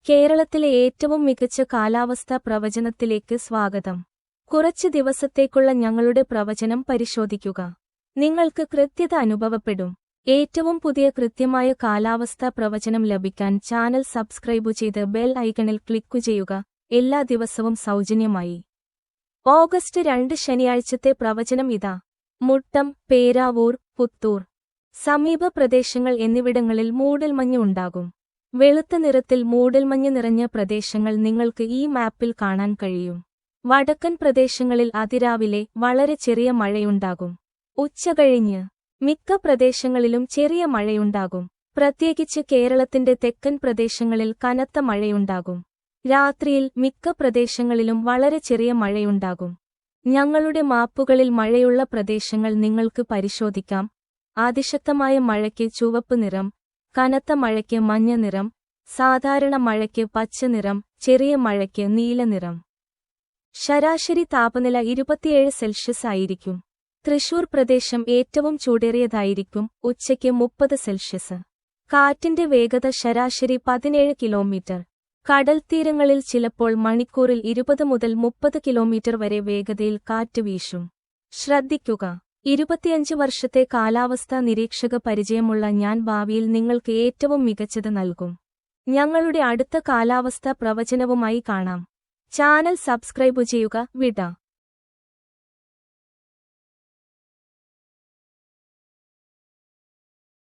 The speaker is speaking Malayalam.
കേരളത്തിലെ ഏറ്റവും മികച്ച കാലാവസ്ഥാ പ്രവചനത്തിലേക്ക് സ്വാഗതം. കുറച്ച് ദിവസത്തേക്കുള്ള ഞങ്ങളുടെ പ്രവചനം പരിശോധിക്കുക. നിങ്ങൾക്ക് കൃത്യത അനുഭവപ്പെടും. ഏറ്റവും പുതിയ കൃത്യമായ കാലാവസ്ഥാ പ്രവചനം ലഭിക്കാൻ ചാനൽ സബ്സ്ക്രൈബ് ചെയ്ത് ബെൽ ഐക്കണിൽ ക്ലിക്കു ചെയ്യുക. എല്ലാ ദിവസവും സൗജന്യമായി. ഓഗസ്റ്റ് 2 ശനിയാഴ്ചത്തെ പ്രവചനം ഇതാ. മുട്ടം, പേരാവൂർ, പുത്തൂർ സമീപ പ്രദേശങ്ങൾ എന്നിവിടങ്ങളിൽ മൂടൽമഞ്ഞ് ഉണ്ടാകും. വെളുത്ത നിറത്തിൽ മൂടൽമഞ്ഞ് നിറഞ്ഞ പ്രദേശങ്ങൾ നിങ്ങൾക്ക് ഈ മാപ്പിൽ കാണാൻ കഴിയും. വടക്കൻ പ്രദേശങ്ങളിൽ അതിരാവിലെ വളരെ ചെറിയ മഴയുണ്ടാകും. ഉച്ചകഴിഞ്ഞ് മിക്ക പ്രദേശങ്ങളിലും ചെറിയ മഴയുണ്ടാകും. പ്രത്യേകിച്ച് കേരളത്തിന്റെ തെക്കൻ പ്രദേശങ്ങളിൽ കനത്ത മഴയുണ്ടാകും. രാത്രിയിൽ മിക്ക പ്രദേശങ്ങളിലും വളരെ ചെറിയ മഴയുണ്ടാകും. ഞങ്ങളുടെ മാപ്പുകളിൽ മഴയുള്ള പ്രദേശങ്ങൾ നിങ്ങൾക്ക് പരിശോധിക്കാം. അതിശക്തമായ മഴയ്ക്ക് ചുവപ്പ് നിറം, കനത്ത മഴയ്ക്ക് മഞ്ഞ നിറം, സാധാരണ മഴയ്ക്ക് പച്ച നിറം, ചെറിയ മഴയ്ക്ക് നീല നിറം. ശരാശരി താപനില 27 സെൽഷ്യസ് ആയിരിക്കും. തൃശൂർ പ്രദേശം ഏറ്റവും ചൂടേറിയതായിരിക്കും. ഉച്ചയ്ക്ക് 30 സെൽഷ്യസ്. കാറ്റിന്റെ വേഗത ശരാശരി 17 കിലോമീറ്റർ. കടൽ തീരങ്ങളിൽ ചിലപ്പോൾ മണിക്കൂറിൽ 20 മുതൽ 30 കിലോമീറ്റർ വരെ വേഗതയിൽ കാറ്റ് വീശും. ശ്രദ്ധിക്കുക. 25 വർഷത്തെ കാലാവസ്ഥാ നിരീക്ഷക പരിചയമുള്ള ഞാൻ ഭാവിയിൽ നിങ്ങൾക്ക് ഏറ്റവും മികച്ചത് നൽകും. ഞങ്ങളുടെ അടുത്ത കാലാവസ്ഥാ പ്രവചനവുമായി കാണാം. ചാനൽ സബ്സ്ക്രൈബ് ചെയ്യുക. വിട.